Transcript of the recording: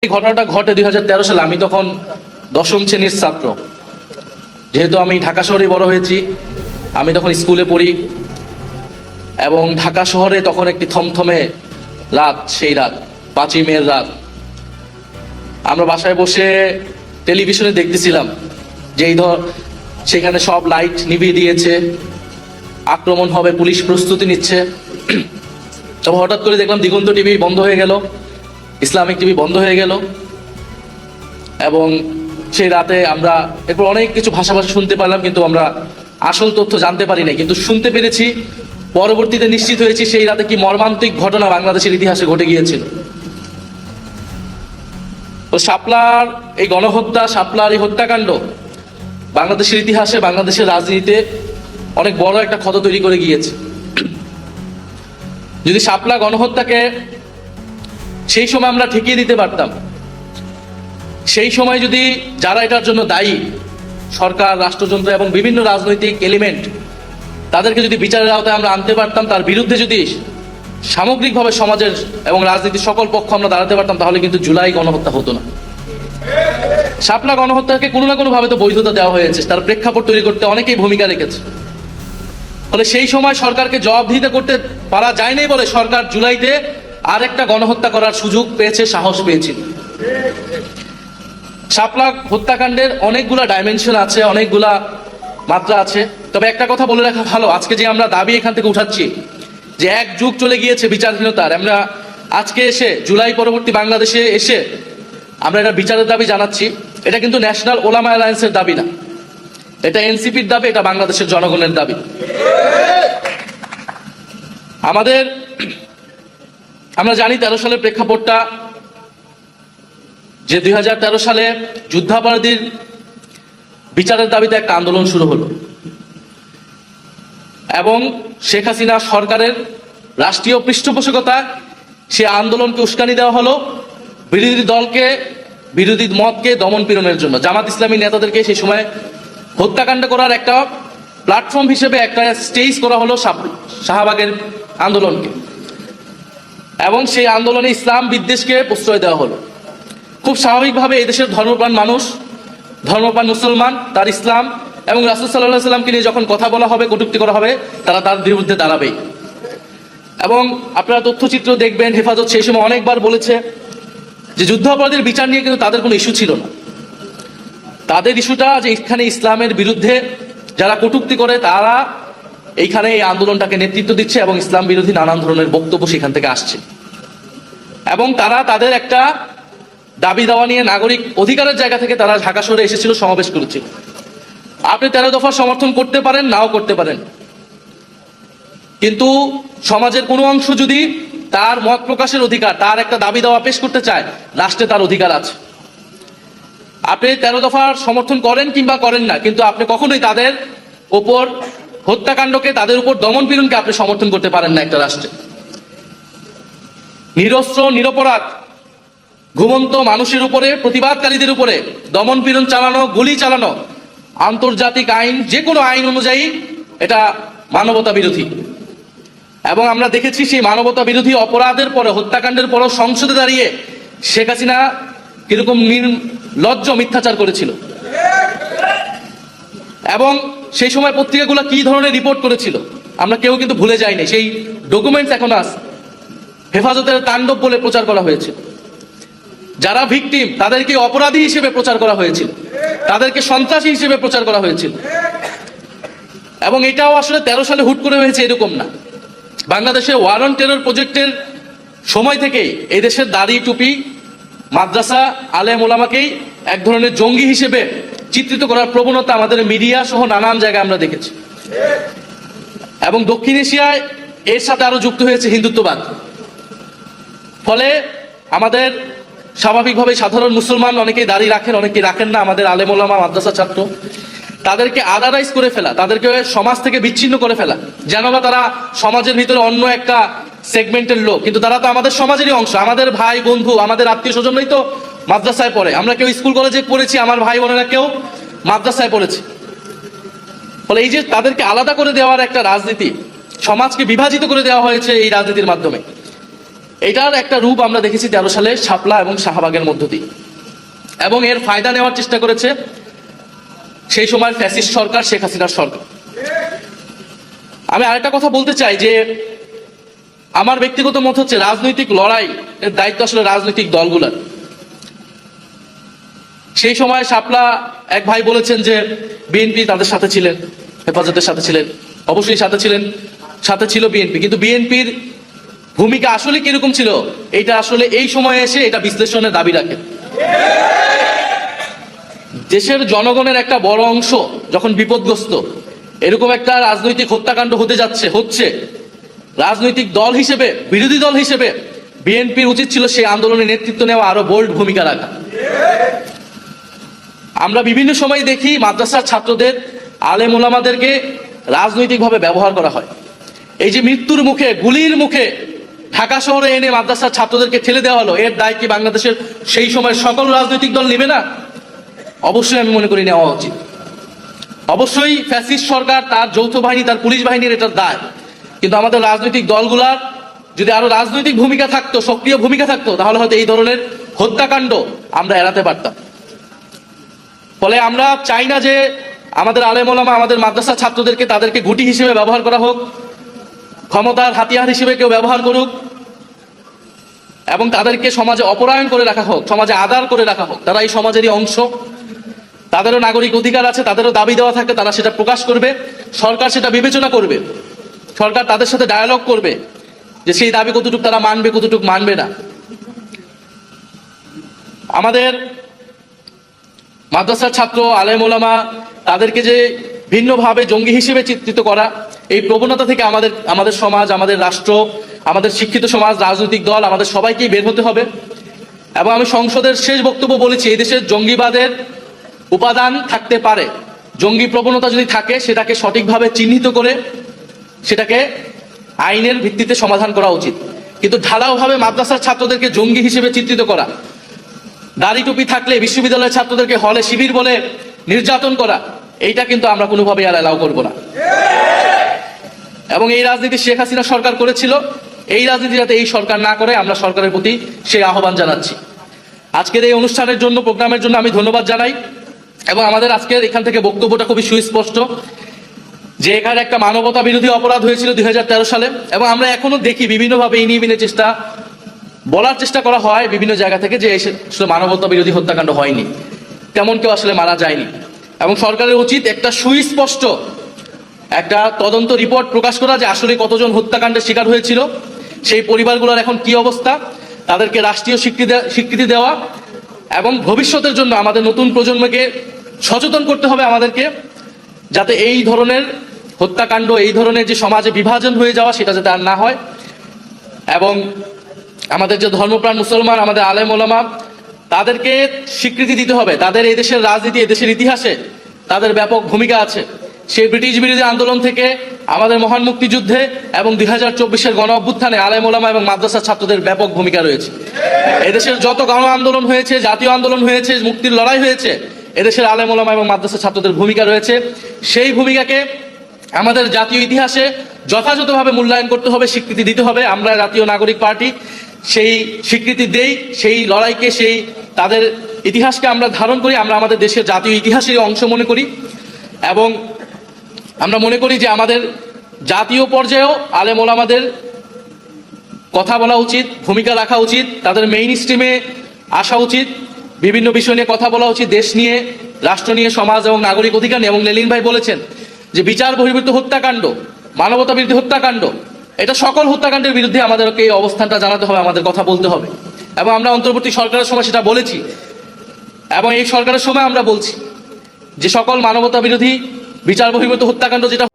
এই ঘটনাটা ঘটে 2013 সালে। আমি তখন দশম শ্রেণীর ছাত্র। যেহেতু আমি ঢাকা শহরে বড় হয়েছি, আমি তখন স্কুলে পড়ি এবং ঢাকা শহরে তখন একটি থমথমে রাত, সেই রাত 5ই মের রাত। আমরা বাসায় বসে টেলিভিশনে দেখতেছিলাম যে সেখানে সব লাইট নিভিয়ে দিয়েছে, আক্রমণ হবে, পুলিশ প্রস্তুতি নিচ্ছে। তবে হঠাৎ করে দেখলাম দিগন্ত টিভি বন্ধ হয়ে গেল, ইসলামিক টিভি বন্ধ হয়ে গেল এবং সেই রাতে আমরা এরপর অনেক কিছু ভাষাভাষী শুনতে পারলাম, কিন্তু আমরা আসল তথ্য জানতে পারি নাই। কিন্তু শুনতে পেরেছি, পরবর্তীতে নিশ্চিত হয়েছি সেই রাতে কি মর্মান্তিক ঘটনা বাংলাদেশের ইতিহাসে ঘটে গিয়েছিল। তো শাপলার এই গণহত্যা, শাপলার এই হত্যাকাণ্ড বাংলাদেশের ইতিহাসে, বাংলাদেশের রাজনীতিতে অনেক বড় একটা ক্ষত তৈরি করে গিয়েছে। যদি শাপলা গণহত্যাকে সেই সময় আমরা ঠেকিয়ে দিতে পারতাম, সেই সময় যদি যারা এটার জন্য দায়ী, সরকার, রাষ্ট্রযন্ত্র এবং বিভিন্ন রাজনৈতিক এলিমেন্ট, তাদেরকে যদি বিচারের আওতায় আমরা আনতে পারতাম, তার বিরুদ্ধে যদি সামগ্রিকভাবে সমাজের এবং রাজনীতির সকল পক্ষ আমরা দাঁড়াতে পারতাম, তাহলে কিন্তু জুলাই গণহত্যা হতো না। শাপলা গণহত্যাকে কোনো না কোনো ভাবে তো বৈধতা দেওয়া হয়েছে, তার প্রেক্ষাপট তৈরি করতে অনেকেই ভূমিকা রেখেছে। ফলে সেই সময় সরকারকে জবাবদিহিতা করতে পারা যায় নাই বলে সরকার জুলাইতে আরেকটা গণহত্যা করার সুযোগ পেয়েছে, সাহস পেয়েছিল। শাপলা হত্যাকাণ্ডের অনেকগুলা ডাইমেনশন আছে, অনেকগুলা মাত্রা আছে। তবে একটা কথা বলে রাখা ভালো, আজকে যে আমরা দাবি এখান থেকে উঠাচ্ছি যে এক যুগ চলে গিয়েছে বিচারহীনতার, আমরা আজকে এসে জুলাই পরবর্তী বাংলাদেশে এসে আমরা এটা বিচারের দাবি জানাচ্ছি, এটা কিন্তু ন্যাশনাল ওলামা অ্যালায়েন্সের দাবি না, এটা এনসিপির দাবি, এটা বাংলাদেশের জনগণের দাবি। আমরা জানি 13 সালের প্রেক্ষাপটটা, যে 2013 সালে যুদ্ধাপরাধীর বিচারের দাবিতে একটা আন্দোলন শুরু হলো এবং শেখ হাসিনা সরকারের রাষ্ট্রীয় পৃষ্ঠপোষকতা সে আন্দোলনকে উস্কানি দেওয়া হলো বিরোধী দলকে, বিরোধী মতকে দমন পীড়নের জন্য। জামাত ইসলামী নেতাদেরকে সেই সময় হত্যাকাণ্ড করার একটা প্ল্যাটফর্ম হিসেবে একটা স্টেজ করা হলো শাহবাগের আন্দোলনকে, এবং সেই আন্দোলনে ইসলাম বিদ্বেষকে প্রশ্রয় দেওয়া হলো। খুব স্বাভাবিকভাবে এদেশের ধর্মপ্রাণ মানুষ, ধর্মপ্রাণ মুসলমান, তার ইসলাম এবং রাসূল সাল্লাল্লাহু আলাইহি সাল্লামকে নিয়ে যখন কথা বলা হবে, কটূক্তি করা হবে, তারা তার বিরুদ্ধে দাঁড়াবেই। এবং আপনারা তথ্যচিত্র দেখবেন, হেফাজত সেই সময় অনেকবার বলেছে যে যুদ্ধাপরাধীর বিচার নিয়ে কিন্তু তাদের কোনো ইস্যু ছিল না। তাদের ইস্যুটা যে এখানে ইসলামের বিরুদ্ধে যারা কটূক্তি করে, তারা এইখানে এই আন্দোলনটাকে নেতৃত্ব দিচ্ছে এবং ইসলাম বিরোধী নানান ধরনের বক্তব্য সেখান থেকে আসছে, এবং তারা তাদের একটা দাবি দাওয়া নিয়ে নাগরিক অধিকারের জায়গা থেকে তারা ঢাকা শহরে এসেছিল, সমাবেশ করেছিল। আপনি 13 দফা সমর্থন করতে পারেন, নাও করতে পারেন, কিন্তু সমাজের কোনো অংশ যদি তার মত প্রকাশের অধিকার, তার একটা দাবি দাওয়া পেশ করতে চায়, রাষ্ট্রে তার অধিকার আছে। আপনি 13 দফার সমর্থন করেন কিংবা করেন না, কিন্তু আপনি কখনোই তাদের ওপর হত্যাকাণ্ডকে, তাদের উপর দমন পীড়নকে আপনি সমর্থন করতে পারেন না একটা রাষ্ট্রে। নিরস্ত্র, নিরপরাধ ঘুমন্ত মানুষের উপরে, প্রতিবাদকারীদের উপরে দমন পীড়ন চালানো, গুলি চালানো আন্তর্জাতিক আইন, যে কোনো আইন অনুযায়ী এটা মানবতা বিরোধী। এবং আমরা দেখেছি সেই মানবতা বিরোধী অপরাধের পরে, হত্যাকাণ্ডের পরও সংসদে দাঁড়িয়ে শেখ হাসিনা কিরকম নির্লজ্জ মিথ্যাচার করেছিল, এবং সেই সময় পত্রিকাগুলো কি ধরনের রিপোর্ট করেছিল আমরা কেউ কিন্তু ভুলে যাইনি। সেই ডকুমেন্টস এখন আছে। হেফাজতের তাণ্ডব বলে প্রচার করা হয়েছিল, যারা ভিকটিম তাদেরকে অপরাধী হিসেবে প্রচার করা হয়েছিল, তাদেরকে সন্ত্রাসী হিসেবে প্রচার করা হয়েছিল। এবং এটাও আসলে 13 সালে হুট করে হয়েছে এরকম না। বাংলাদেশে ওয়ার অন টেরর প্রজেক্টের সময় থেকেই এই দেশের দাড়ি, টুপি, মাদ্রাসা, আলেম ওলামাকেই এক ধরনের জঙ্গি হিসেবে চিত্রিত করার প্রবণতা আমাদের মিডিয়া সহ নানান জায়গায় আমরা দেখেছি। এবং দক্ষিণ এশিয়ায় এর সাথে আরো যুক্ত হয়েছে হিন্দুত্ববাদ। ফলে আমাদের স্বাভাবিকভাবে সাধারণ মুসলমান অনেকেই দাড়ি রাখেন, অনেকেই রাখেন না, আমাদের আলেম ওলামা, মাদ্রাসা ছাত্র, তাদেরকে আদারাইজ করে ফেলা, তাদেরকে সমাজ থেকে বিচ্ছিন্ন করে ফেলা, যেন বা তারা সমাজের ভিতরে অন্য একটা সেগমেন্টের লোক, কিন্তু তারা তো আমাদের সমাজেরই অংশ, আমাদের ভাই বন্ধু, আমাদের আত্মীয় স্বজনই তো মাদ্রাসায় পড়ে, আমরা কেউ স্কুল কলেজে পড়েছি, আমার ভাই বোনেরা কেউ মাদ্রাসায় পড়েছি। ফলে এই যে তাদেরকে আলাদা করে দেওয়ার একটা রাজনীতি, সমাজকে বিভাজিত করে দেওয়া হয়েছে এই রাজনীতির মাধ্যমে, এটার একটা রূপ আমরা দেখেছি 13 সালে শাপলা এবং শাহবাগের মধ্য দিয়ে, এবং এর ফায়দা নেওয়ার চেষ্টা করেছে সেই সময় ফ্যাসিস্ট সরকার, শেখ হাসিনার সরকার। আমি আরেকটা কথা বলতে চাই যে আমার ব্যক্তিগত মত হচ্ছে রাজনৈতিক লড়াই এর দায়িত্ব আসলে রাজনৈতিক দলগুলোর। সেই সময় শাপলা এক ভাই বলেছেন যে বিএনপি তাদের সাথে ছিলেন, হেফাজতের সাথে ছিলেন, অবশ্যই সাথে ছিল বিএনপি, কিন্তু বিএনপির ভূমিকা আসলে কিরকম ছিল এটা আসলে এই সময়ে এসে এটা বিশ্লেষণের দাবি রাখে। দেশের জনগণের একটা বড় অংশ যখন বিপদগ্রস্ত, এরকম একটা রাজনৈতিক হত্যাকাণ্ড হচ্ছে, রাজনৈতিক দল হিসেবে, বিরোধী দল হিসেবে বিএনপির উচিত ছিল সেই আন্দোলনে নেতৃত্ব নেওয়া, আরো বোল্ড ভূমিকা রাখা। আমরা বিভিন্ন সময় দেখি মাদ্রাসার ছাত্রদের, আলেম ওলামাদেরকে রাজনৈতিকভাবে ব্যবহার করা হয়। এই যে মৃত্যুর মুখে, গুলির মুখে ঢাকা শহরে এনে মাদ্রাসার ছাত্রদেরকে ঠেলে দেওয়া হলো, এর দায় কি বাংলাদেশের সেই সময় সকল রাজনৈতিক দল নেবে না? অবশ্যই আমি মনে করি নেওয়া উচিত। অবশ্যই ফ্যাসিস্ট সরকার, তার যৌথ বাহিনী, তার পুলিশ বাহিনীর এটার দায়, কিন্তু আমাদের রাজনৈতিক দলগুলার যদি আরো রাজনৈতিক ভূমিকা থাকতো, সক্রিয় ভূমিকা থাকতো, তাহলে হয়তো এই ধরনের হত্যাকাণ্ড আমরা এড়াতে পারতাম। ফলে আমরা চাই না যে আমাদের আলেম ওলামা, আমাদের মাদ্রাসা ছাত্রদেরকে, তাদেরকে গুটি হিসেবে ব্যবহার করা হোক, ক্ষমতার হাতিয়ার হিসেবে কেউ ব্যবহার করুক, এবং তাদেরকে সমাজে অপরায়ণ করে রাখা হোক, সমাজে আদার করে রাখা হোক। তারা এই সমাজেরই অংশ, তাদেরও নাগরিক অধিকার আছে, তাদেরও দাবি দেওয়া থাকে, তারা সেটা প্রকাশ করবে, সরকার সেটা বিবেচনা করবে, সরকার তাদের সাথে ডায়ালগ করবে যে সেই দাবি কতটুকু তারা মানবে, কতটুকু মানবে না। আমাদের মাদ্রাসার ছাত্র, আলেম ওলামা, তাদেরকে যে ভিন্নভাবে জঙ্গি হিসেবে চিত্রিত করা, এই প্রবণতা থেকে আমাদের সমাজ, আমাদের রাষ্ট্র, আমাদের শিক্ষিত সমাজ, রাজনৈতিক দল, আমাদের সবাইকেই বের হতে হবে। এবং আমি সংসদের শেষ বক্তব্য বলেছি, এই দেশের জঙ্গিবাদের উপাদান থাকতে পারে, জঙ্গি প্রবণতা যদি থাকে সেটাকে সঠিকভাবে চিহ্নিত করে সেটাকে আইনের ভিত্তিতে সমাধান করা উচিত। কিন্তু ঢালাওভাবে মাদ্রাসার ছাত্রদেরকে জঙ্গি হিসেবে চিত্রিত করা, দাড়ি টুপি থাকলে বিশ্ববিদ্যালয়ের ছাত্রদেরকে হলে শিবির বলে নির্যাতন করা, এইটা কিন্তু আমরা কোনোভাবেই আর অ্যালাউ করব না। এবং এই রাজনীতি শেখ হাসিনা সরকার করেছিল, এই রাজনীতি যাতে এই সরকার না করে, আমরা সরকারের প্রতি সেই আহ্বান জানাচ্ছি। আজকের এই অনুষ্ঠানের জন্য, প্রোগ্রামের জন্য আমি ধন্যবাদ জানাই। এবং আমাদের আজকের এখান থেকে বক্তব্যটা খুবই সুস্পষ্ট যে এখানে একটা মানবতা বিরোধী অপরাধ হয়েছিল 2013 সালে, এবং আমরা এখনো দেখি বিভিন্নভাবে ইনিয়ে বলার চেষ্টা করা হয় বিভিন্ন জায়গা থেকে যে আসলে মানবতা বিরোধী হত্যাকাণ্ড হয়নি, তেমন কেউ আসলে মারা যায়নি। এবং সরকারের উচিত একটা সুস্পষ্ট একটা তদন্ত রিপোর্ট প্রকাশ করা যে আসলে কতজন হত্যাকাণ্ডের শিকার হয়েছিল, সেই পরিবারগুলোর এখন কি অবস্থা, তাদেরকে রাষ্ট্রীয় স্বীকৃতি দেওয়া, এবং ভবিষ্যতের জন্য আমাদের নতুন প্রজন্মকে সচেতন করতে হবে আমাদেরকে, যাতে এই ধরনের হত্যাকাণ্ড, এই ধরনের যে সমাজে বিভাজন হয়ে যাওয়া, সেটা যাতে আর না হয়। এবং আমাদের যে ধর্মপ্রাণ মুসলমান, আমাদের আলেম ওলামা, তাদেরকে স্বীকৃতি দিতে হবে। তাদের এই দেশের রাজনীতি, এই দেশের ইতিহাসে তাদের ব্যাপক ভূমিকা আছে। সেই ব্রিটিশ বিরোধী আন্দোলন থেকে আমাদের মহান মুক্তিযুদ্ধে এবং 2024-এর গণ অভ্যুত্থানে আলেম ওলামা এবং মাদ্রাসা ছাত্রদের ব্যাপক ভূমিকা রয়েছে। এদেশের যত গণ আন্দোলন হয়েছে, জাতীয় আন্দোলন হয়েছে, মুক্তির লড়াই হয়েছে, এদেশের আলেম ওলামা এবং মাদ্রাসা ছাত্রদের ভূমিকা রয়েছে। সেই ভূমিকাকে আমাদের জাতীয় ইতিহাসে যথাযথভাবে মূল্যায়ন করতে হবে, স্বীকৃতি দিতে হবে। আমরা জাতীয় নাগরিক পার্টি সেই স্বীকৃতি দেই, সেই লড়াইকে, সেই তাদের ইতিহাসকে আমরা ধারণ করি, আমরা আমাদের দেশের জাতীয় ইতিহাসের অংশ মনে করি। এবং আমরা মনে করি যে আমাদের জাতীয় পর্যায়েও আলেম ওলামাদের কথা বলা উচিত, ভূমিকা রাখা উচিত, তাদের মেইন স্ট্রিমে আসা উচিত, বিভিন্ন বিষয় নিয়ে কথা বলা উচিত, দেশ নিয়ে, রাষ্ট্র নিয়ে, সমাজ এবং নাগরিক অধিকার নিয়ে। এবং লেলিন ভাই বলেছেন যে বিচার বহির্ভূত হত্যাকাণ্ড, মানবতা বিরোধী হত্যাকাণ্ড, এটা সকল হত্যাকাণ্ডের বিরুদ্ধে আমাদেরকে এই অবস্থানটা জানাতে হবে, আমাদের কথা বলতে হবে। এবং আমরা অন্তর্বর্তী সরকারের সময় সেটা বলেছি, এবং এই সরকারের সময় আমরা বলছি যে সকল মানবতা বিরোধী, বিচার বহির্ভূত হত্যাকাণ্ড যেটা